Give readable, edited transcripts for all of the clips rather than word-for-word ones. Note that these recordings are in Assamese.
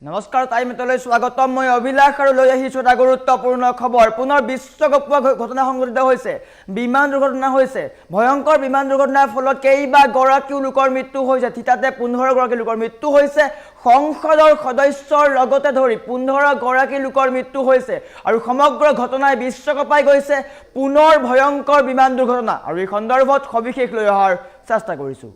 নমস্কাৰ টাইমলৈ স্বাগতম মই অভিলাষ আৰু লৈ আহিছো এটা গুৰুত্বপূৰ্ণ খবৰ পুনৰ বিশ্বকপৰ ঘটনা সংঘটিত হৈছে বিমান দুৰ্ঘটনা হৈছে ভয়ংকৰ বিমান দুৰ্ঘটনাৰ ফলত কেইবা গৰাকী লোকৰ মৃত্যু হৈছে থিতাতে 15 গৰাকী লোকৰ মৃত্যু হৈছে সংসদৰ সদস্যৰ লগতে ধৰি 15 গৰাকী লোকৰ মৃত্যু হৈছে আৰু সমগ্ৰ ঘটনাই বিশ্বকপাই গৈছে পুনৰ ভয়ংকৰ বিমান দুৰ্ঘটনা আৰু এই সন্দৰ্ভত সবিশেষ লৈ অহাৰ চেষ্টা কৰিছো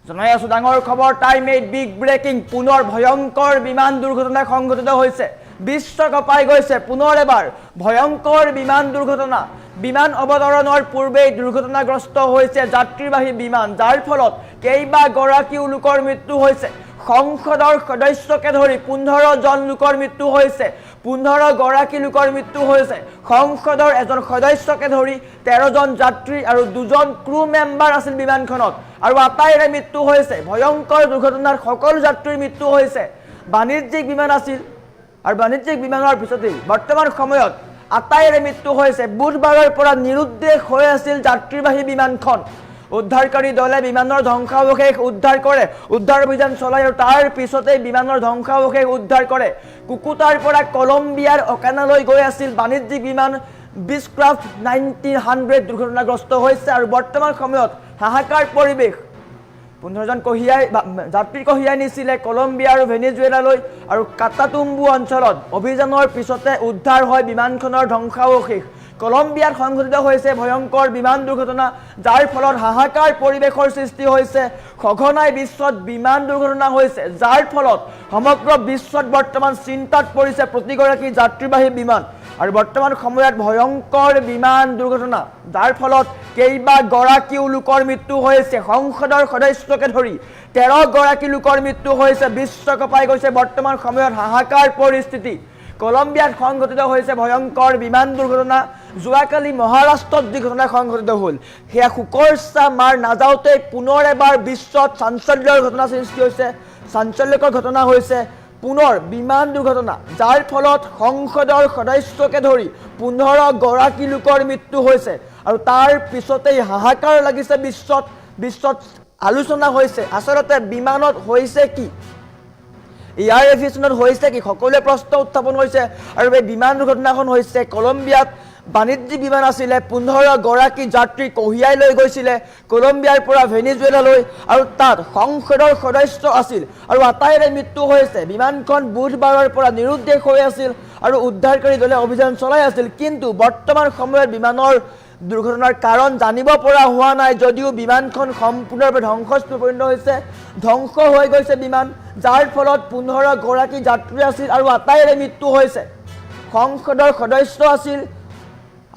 জনাই আছো ডাঙৰ খবৰ টাইম 8 বিগ ব্ৰেকিং পুনৰ ভয়ংকৰ বিমান দুৰ্ঘটনা সংঘটিত হৈছে বিশ্বকপাই গৈছে পুনৰ এবাৰ ভয়ংকৰ বিমান দুৰ্ঘটনা বিমান অৱতৰণৰ পূৰ্বে দুৰ্ঘটনাগ্ৰস্ত হৈছে যাত্ৰীবাহী বিমান যাৰ ফলত কেইবা গৰাকী লোকৰ মৃত্যু হৈছে সংসদৰ সদস্যকে ধৰি 15 জন লোকৰ মৃত্যু হৈছে 15 গৰাকী লোকৰ মৃত্যু হৈছে সংসদৰ এজন সদস্যকে ধৰি 13 জন যাত্ৰী আৰু 2 জন ক্ৰু মেম্বাৰ আছিল বিমানখনত আৰু আটাইৰে মৃত্যু হৈছে ভয়ংকৰ দুৰ্ঘটনাৰ সকলো যাত্ৰীৰ মৃত্যু হৈছে বাণিজ্যিক বিমান আছিল আৰু বাণিজ্যিক বিমানৰ পিছতেই বৰ্তমান সময়ত আটাইৰে মৃত্যু হৈছে বুধবাৰৰ পৰা নিৰুদ্দেশ হৈ আছিল যাত্ৰীবাহী বিমানখন উদ্ধাৰকাৰী দলে বিমানৰ ধ্বংসাৱশেষ উদ্ধাৰ কৰে উদ্ধাৰ অভিযান চলাই আৰু তাৰ পিছতেই বিমানৰ ধ্বংসাৱশেষ উদ্ধাৰ কৰে কুকুটাৰ পৰা কলম্বিয়াৰ অকানালৈ গৈ আছিল বাণিজ্যিক বিমান বিস্ক্ৰাফ্ট 1900 দুৰ্ঘটনাগ্ৰস্ত হৈছে আৰু বৰ্তমান সময়ত হাহাকাৰ পৰিৱেশ 15 জন যাত্ৰী কঢ়িয়াই নিছিলে কলম্বিয়া আৰু ভেনেজুৱেলালৈ আৰু কাটাতুম্বু অঞ্চলত অভিযানৰ পিছতে উদ্ধাৰ হয় বিমানখনৰ ধ্বংসাৱশেষ কলম্বিয়াত সংঘটিত হৈছে ভয়ংকৰ বিমান দুৰ্ঘটনা যাৰ ফলত হাহাকাৰ পৰিৱেশৰ সৃষ্টি হৈছে খঘনাই বিশ্বত বিমান দুৰ্ঘটনা হৈছে যাৰ ফলত সমগ্ৰ বিশ্বত বৰ্তমান চিন্তাত পৰিছে প্ৰতিগৰাকী যাত্ৰীবাহী বিমান আৰু বৰ্তমান সময়ত ভয়ংকৰ বিমান দুৰ্ঘটনা যাৰ ফলত কেইবা গৰাকী লোকৰ মৃত্যু হৈছে সংসদৰ সদস্যকে ধৰি 13 গৰাকী লোকৰ মৃত্যু হৈছে বিশ্বকপাই গৈছে বৰ্তমান সময়ত হাহাকাৰ পৰিস্থিতি কলম্বিয়াত সংঘটিত হৈছে ভয়ংকৰ বিমান দুৰ্ঘটনা যোৱাকালি মহাৰাষ্ট্ৰত যি ঘটনা সংঘটিত হ'ল সেয়া শুকৰচা মাৰ নাযাওঁতে পুনৰ এবাৰ বিশ্বত চাঞ্চল্যৰ ঘটনা সৃষ্টি হৈছে চাঞ্চল্যকৰ ঘটনা হৈছে পুনৰ বিমান দুৰ্ঘটনা যাৰ ফলত সংসদৰ সদস্যকে ধৰি 15 গৰাকী লোকৰ মৃত্যু হৈছে আৰু তাৰ পিছতেই হাহাকাৰ লাগিছে বিশ্বত আলোচনা হৈছে আচলতে বিমানত হৈছে কি ইয়াৰ এভিয়েশ্যনত হৈছে কি সকলোৱে প্ৰশ্ন উত্থাপন হৈছে আৰু এই বিমান দুৰ্ঘটনাখন হৈছে কলম্বিয়াত বাণিজ্যিক বিমান আছিলে 15 গৰাকী যাত্ৰী কঢ়িয়াই লৈ গৈছিলে কলম্বিয়াৰ পৰা ভেনেজুৱেলালৈ আৰু তাত সংসদৰ সদস্য আছিল আৰু আটাইৰে মৃত্যু হৈছে বিমানখন বুধবাৰৰ পৰা নিৰুদ্দেশ হৈ আছিল আৰু উদ্ধাৰকাৰী দলে অভিযান চলাই আছিল কিন্তু বৰ্তমান সময়ত বিমানৰ দুৰ্ঘটনাৰ কাৰণ জানিব পৰা হোৱা নাই যদিও বিমানখন সম্পূৰ্ণৰূপে ধ্বংসস্তূপত পৰিণত হৈছে ধ্বংস হৈ গৈছে বিমান যাৰ ফলত 15 গৰাকী যাত্ৰী আছিল আৰু আটাইৰে মৃত্যু হৈছে সংসদৰ সদস্য আছিল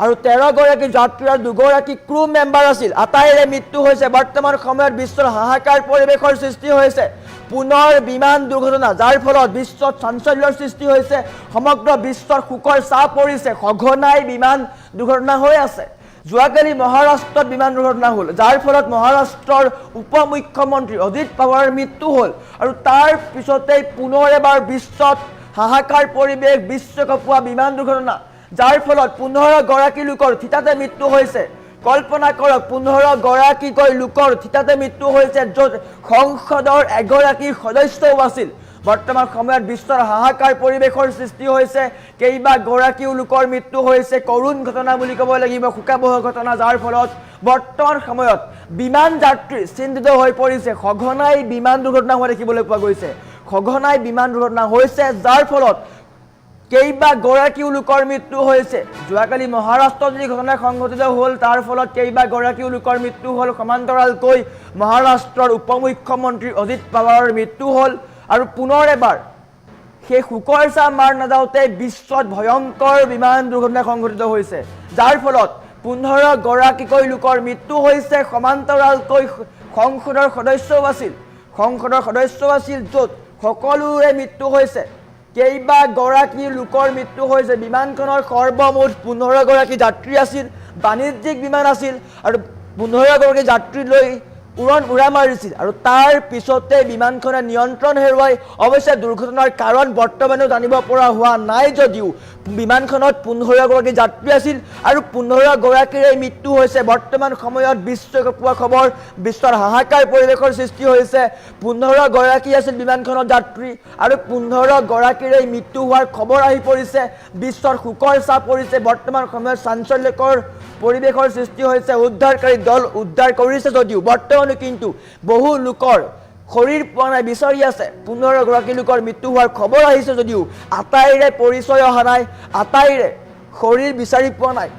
আৰু 13 গৰাকী যাত্ৰী আৰু 2 গৰাকী ক্ৰু মেম্বাৰ আছিল আটাইৰে মৃত্যু হৈছে বৰ্তমান সময়ত বিশ্বৰ হাহাকাৰ পৰিৱেশৰ সৃষ্টি হৈছে পুনৰ বিমান দুৰ্ঘটনা যাৰ ফলত বিশ্বত চাঞ্চল্যৰ সৃষ্টি হৈছে সমগ্ৰ বিশ্বৰ শোকৰ ছাঁ পৰিছে সঘনাই বিমান দুৰ্ঘটনা হৈ আছে যোৱাকালি মহাৰাষ্ট্ৰত বিমান দুৰ্ঘটনা হ'ল যাৰ ফলত মহাৰাষ্ট্ৰৰ উপ মুখ্যমন্ত্ৰী অজিত পাৱাৰৰ মৃত্যু হ'ল আৰু তাৰ পিছতেই পুনৰ এবাৰ বিশ্বত হাহাকাৰ পৰিৱেশ বিশ্বকপোৱা বিমান দুৰ্ঘটনা যাৰ ফলত 15 গৰাকী লোকৰ থিতাতে মৃত্যু হৈছে কল্পনা কৰক 15 গৰাকীকৈ লোকৰ থিতাতে মৃত্যু হৈছে য'ত সংসদৰ এগৰাকী সদস্যও আছিল বৰ্তমান সময়ত বিশ্বৰ হাহাকাৰ পৰিৱেশৰ সৃষ্টি হৈছে কেইবা গৰাকী লোকৰ মৃত্যু হৈছে কৰুণ ঘটনা বুলি ক'ব লাগিব শোকাবহ ঘটনা যাৰ ফলত বৰ্তমান সময়ত বিমান যাত্ৰী চিন্তিত হৈ পৰিছে সঘনাই বিমান দুৰ্ঘটনা হোৱা দেখিবলৈ পোৱা গৈছে সঘনাই বিমান দুৰ্ঘটনা হৈছে যাৰ ফলত কেইবা গৰাকী লোকৰ মৃত্যু হৈছে যোৱাকালি মহাৰাষ্ট্ৰত যি ঘটনা সংঘটিত হ'ল তাৰ ফলত কেইবা গৰাকী লোকৰ মৃত্যু হ'ল সমান্তৰালকৈ মহাৰাষ্ট্ৰৰ উপ মুখ্যমন্ত্ৰী অজিত পাৱাৰৰ মৃত্যু হ'ল আৰু পুনৰ এবাৰ সেই শুকৰচা মাৰ নাযাওঁতে বিশ্বত ভয়ংকৰ বিমান দুৰ্ঘটনা সংঘটিত হৈছে যাৰ ফলত 15 গৰাকীকৈ লোকৰ মৃত্যু হৈছে সমান্তৰালকৈ সংসদৰ সদস্যও আছিল য'ত সকলোৰে মৃত্যু হৈছে কেইবা গৰাকী লোকৰ মৃত্যু হৈছে বিমানখনৰ সৰ্বমুঠ 15 গৰাকী যাত্ৰী আছিল বাণিজ্যিক বিমান আছিল আৰু 15 গৰাকী যাত্ৰী লৈ উৰা মাৰিছিল আৰু তাৰ পিছতে বিমানখনে নিয়ন্ত্ৰণ হেৰুৱাই অৱশ্যে দুৰ্ঘটনাৰ কাৰণ বৰ্তমানেও জানিব পৰা হোৱা নাই যদিও বিমানখনত 15 গৰাকী যাত্ৰী আছিল আৰু 15 গৰাকীৰে মৃত্যু হৈছে বৰ্তমান সময়ত বিশ্বক পোৱা খবৰ বিশ্বৰ হাহাকাৰ পৰিৱেশৰ সৃষ্টি হৈছে 15 গৰাকী আছিল বিমানখনত যাত্ৰী আৰু 15 গৰাকীৰে মৃত্যু হোৱাৰ খবৰ আহি পৰিছে বিশ্বৰ শোকৰ চাপ পৰিছে বৰ্তমান সময়ত চাঞ্চল্যকৰ পৰিৱেশৰ সৃষ্টি হৈছে উদ্ধাৰকাৰী দল উদ্ধাৰ কৰিছে যদিও বৰ্তমানো কিন্তু বহু লোকৰ শৰীৰ পোৱা নাই বিচাৰি আছে 15 গৰাকী লোকৰ মৃত্যু হোৱাৰ খবৰ আহিছে যদিও আটাইৰে পৰিচয় অহা নাই আটাইৰে শৰীৰ বিচাৰি পোৱা নাই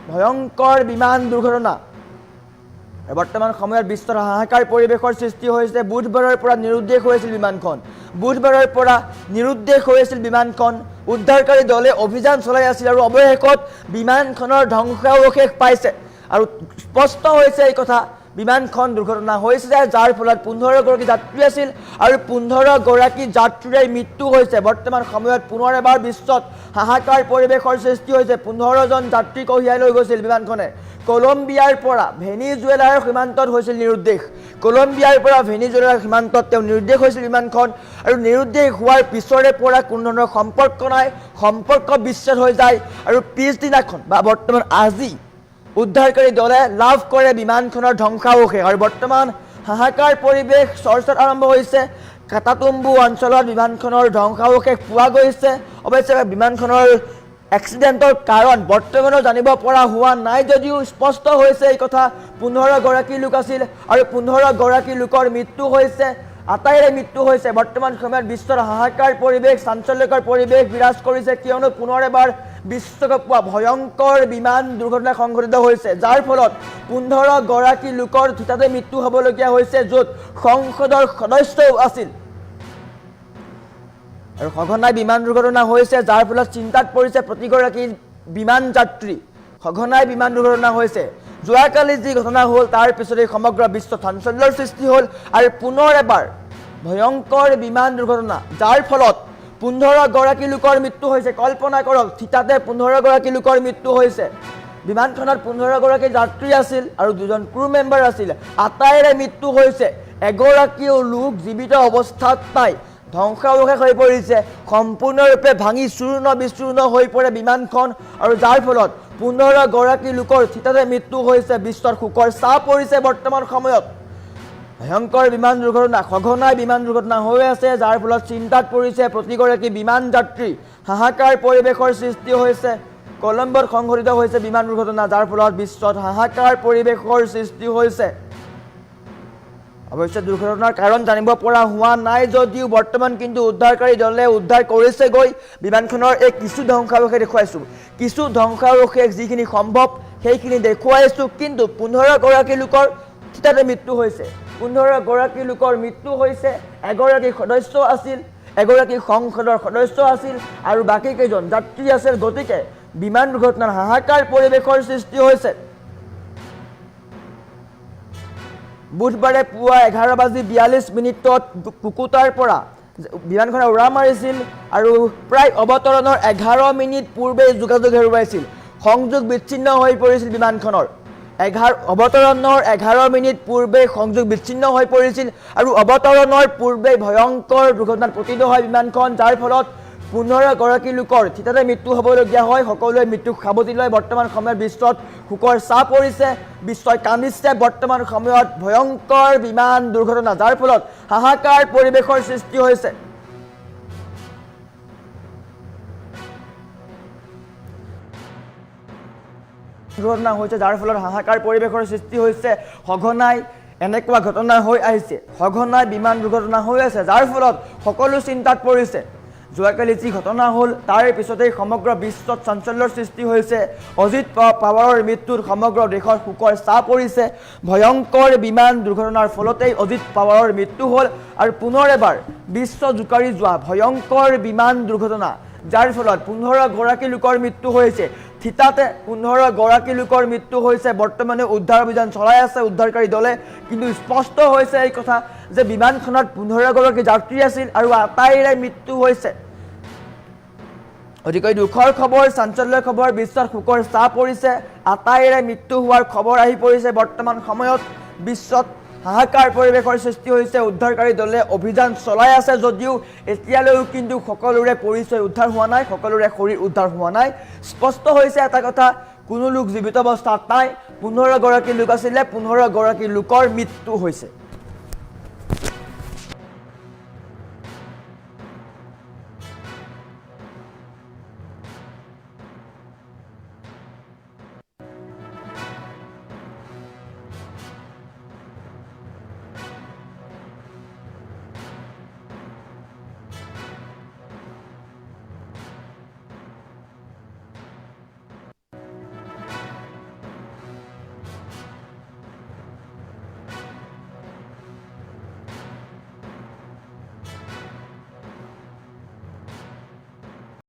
ভয়ংকৰ বিমান দুৰ্ঘটনা বৰ্তমান সময়ত বিশ্বৰ হাহাকাৰ পৰিৱেশৰ সৃষ্টি হৈছে বুধবাৰৰ পৰা নিৰুদ্দেশ হৈছিল বিমানখন বুধবাৰৰ পৰা নিৰুদ্দেশ হৈছিল বিমানখন উদ্ধাৰকাৰী দলে অভিযান চলাই আছিল আৰু অৱশেষত বিমানখনৰ ধ্বংসাৱশেষ পাইছে আৰু স্পষ্ট হৈছে এই কথা বিমানখন দুৰ্ঘটনা হৈছে যাৰ ফলত 15 গৰাকী যাত্ৰী আছিল আৰু 15 গৰাকী যাত্ৰীৰ মৃত্যু হৈছে বৰ্তমান সময়ত পুনৰ এবাৰ বিশ্বত হাহাকাৰ পৰিৱেশৰ সৃষ্টি হৈছে 15 জন যাত্ৰী কঢ়িয়াই লৈ গৈছিল বিমানখনে কলম্বিয়াৰ পৰা ভেনিজুৱেলাৰ সীমান্তত হৈছিল নিৰুদ্দেশ কলম্বিয়াৰ পৰা ভেনিজুৱেলাৰ সীমান্তত তেওঁ নিৰুদ্দেশ হৈছিল বিমানখন আৰু নিৰুদ্দেশ হোৱাৰ পিছৰে পৰা কোনো ধৰণৰ সম্পৰ্ক নাই সম্পৰ্ক বিচ্ছেদ হৈ যায় আৰু পিছদিনাখন বা বৰ্তমান আজি উদ্ধাৰকাৰী দলে লাভ কৰে বিমানখনৰ ধ্বংসাৱশেষ আৰু বৰ্তমান হাহাকাৰ পৰিৱেশ চৰ্চাত আৰম্ভ হৈছে কাটাতুম্বু অঞ্চলত বিমানখনৰ ধ্বংসাৱশেষ পোৱা গৈছে অৱশ্যে বিমানখনৰ এক্সিডেণ্টৰ কাৰণ বৰ্তমানো জানিব পৰা হোৱা নাই যদিও স্পষ্ট হৈছে এই কথা 15 গৰাকী লোক আছিল আৰু 15 গৰাকী লোকৰ মৃত্যু হৈছে আটাইৰে মৃত্যু হৈছে বৰ্তমান সময়ত বিশ্বৰ হাহাকাৰ পৰিৱেশ চাঞ্চল্যকৰ পৰিৱেশ বিৰাজ কৰিছে কিয়নো পুনৰ এবাৰ বিশ্বক পোৱা ভয়ংকৰ বিমান দুৰ্ঘটনা সংঘটিত হৈছে যাৰ ফলত 15 গৰাকী লোকৰ থিতাতে মৃত্যু হ'বলগীয়া হৈছে য'ত সংসদৰ সদস্যও আছিল আৰু সঘনাই বিমান দুৰ্ঘটনা হৈছে যাৰ ফলত চিন্তাত পৰিছে প্ৰতিগৰাকী বিমান যাত্ৰী সঘনাই বিমান দুৰ্ঘটনা হৈছে যোৱাকালি যি ঘটনা হ'ল তাৰ পিছতে সমগ্ৰ বিশ্ব চাঞ্চল্যৰ সৃষ্টি হ'ল আৰু পুনৰ এবাৰ ভয়ংকৰ বিমান দুৰ্ঘটনা যাৰ ফলত 15 গৰাকী লোকৰ মৃত্যু হৈছে কল্পনা কৰক থিতাতে 15 গৰাকী লোকৰ মৃত্যু হৈছে বিমানখনত 15 গৰাকী যাত্ৰী আছিল আৰু দুজন ক্ৰু মেম্বাৰ আছিল আটাইৰে মৃত্যু হৈছে এগৰাকীও লোক জীৱিত অৱস্থাত নাই ধ্বংসাৱশেষ হৈ পৰিছে সম্পূৰ্ণৰূপে ভাঙি চূৰ্ণ বিচূৰ্ণ হৈ পৰে বিমানখন আৰু যাৰ ফলত 15 গৰাকী লোকৰ থিতাতে মৃত্যু হৈছে বিশ্বৰ শোকৰ চাপ পৰিছে বৰ্তমান সময়ত ভয়ংকৰ বিমান দুৰ্ঘটনা সঘনাই বিমান দুৰ্ঘটনা হৈ আছে যাৰ ফলত চিন্তাত পৰিছে প্ৰতিগৰাকী বিমান যাত্ৰী হাহাকাৰ পৰিৱেশৰ সৃষ্টি হৈছে কলম্বোত সংঘটিত হৈছে বিমান দুৰ্ঘটনা যাৰ ফলত বিশ্বত হাহাকাৰ পৰিৱেশৰ সৃষ্টি হৈছে অৱশ্যে দুৰ্ঘটনাৰ কাৰণ জানিব পৰা হোৱা নাই যদিও বৰ্তমান কিন্তু উদ্ধাৰকাৰী দলে উদ্ধাৰ কৰিছে গৈ বিমানখনৰ এই কিছু ধ্বংসাৱশেষ দেখুৱাইছোঁ কিছু ধ্বংসাৱশেষ যিখিনি সম্ভৱ সেইখিনি দেখুৱাইছোঁ কিন্তু 15 গৰাকী লোকৰ থিতাতে মৃত্যু হৈছে 15 গৰাকী লোকৰ মৃত্যু হৈছে এগৰাকী সদস্য আছিল এগৰাকী সংসদৰ সদস্য আছিল আৰু বাকী কেইজন যাত্ৰী আছিল গতিকে বিমান দুৰ্ঘটনাৰ হাহাকাৰ পৰিৱেশৰ সৃষ্টি হৈছে বুধবাৰে পুৱা 11:42 কুকুটাৰ পৰা বিমানখনে উৰা মাৰিছিল আৰু প্ৰায় অৱতৰণৰ 11 মিনিট পূৰ্বে যোগাযোগ হেৰুৱাইছিল সংযোগ বিচ্ছিন্ন হৈ পৰিছিল বিমানখনৰ অৱতৰণৰ 11 মিনিট পূৰ্বে সংযোগ বিচ্ছিন্ন হৈ পৰিছিল আৰু অৱতৰণৰ পূৰ্বে ভয়ংকৰ দুৰ্ঘটনাত পতিত হয় বিমানখন যাৰ ফলত 15 গৰাকী লোকৰ থিতাতে মৃত্যু হ'বলগীয়া হয় সকলোৱে মৃত্যুক সাৱটি লয় বৰ্তমান সময়ত বিশ্বত শোকৰ চাপ পৰিছে বিশ্বই কান্দিছে বৰ্তমান সময়ত ভয়ংকৰ বিমান দুৰ্ঘটনা যাৰ ফলত হাহাকাৰ পৰিৱেশৰ সৃষ্টি হৈছে দুৰ্ঘটনা হৈছে যাৰ ফলত হাহাকাৰ পৰিৱেশৰ সৃষ্টি হৈছে সঘনাই এনেকুৱা ঘটনা হৈ আহিছে সঘনাই বিমান দুৰ্ঘটনা হৈ আছে যাৰ ফলত সকলো চিন্তাত পৰিছে যোৱাকালি যি ঘটনা হ'ল তাৰ পিছতেই সমগ্ৰ বিশ্বত চাঞ্চল্যৰ সৃষ্টি হৈছে অজিত পাৱাৰৰ মৃত্যুত সমগ্ৰ দেশৰ শোকৰ চাপ পৰিছে ভয়ংকৰ বিমান দুৰ্ঘটনাৰ ফলতেই অজিত পাৱাৰৰ মৃত্যু হ'ল আৰু পুনৰ এবাৰ বিশ্ব জোকাৰি যোৱা ভয়ংকৰ বিমান দুৰ্ঘটনা যাৰ ফলত 15 গৰাকী লোকৰ মৃত্যু হৈছে থিতাতে 15 গৰাকী লোকৰ মৃত্যু হৈছে বৰ্তমানে উদ্ধাৰ অভিযান চলাই আছে উদ্ধাৰকাৰী দলে কিন্তু স্পষ্ট হৈছে এই কথা যে বিমানখনত 15 গৰাকী যাত্ৰী আছিল আৰু আটাইৰে মৃত্যু হৈছে অধিকৈ দুখৰ খবৰ চাঞ্চল্যৰ খবৰ বিশ্বৰ শোকৰ চাপ পৰিছে আটাইৰে মৃত্যু হোৱাৰ খবৰ আহি পৰিছে বৰ্তমান সময়ত বিশ্বত হাহাকাৰ পৰিৱেশৰ সৃষ্টি হৈছে উদ্ধাৰকাৰী দলে অভিযান চলাই আছে যদিও এতিয়ালৈও কিন্তু সকলোৰে পৰিচয় উদ্ধাৰ হোৱা নাই সকলোৰে শৰীৰ উদ্ধাৰ হোৱা নাই স্পষ্ট হৈছে এটা কথা কোনো লোক জীৱিত অৱস্থাত নাই 15 গৰাকী লোক আছিলে 15 গৰাকী লোকৰ মৃত্যু হৈছে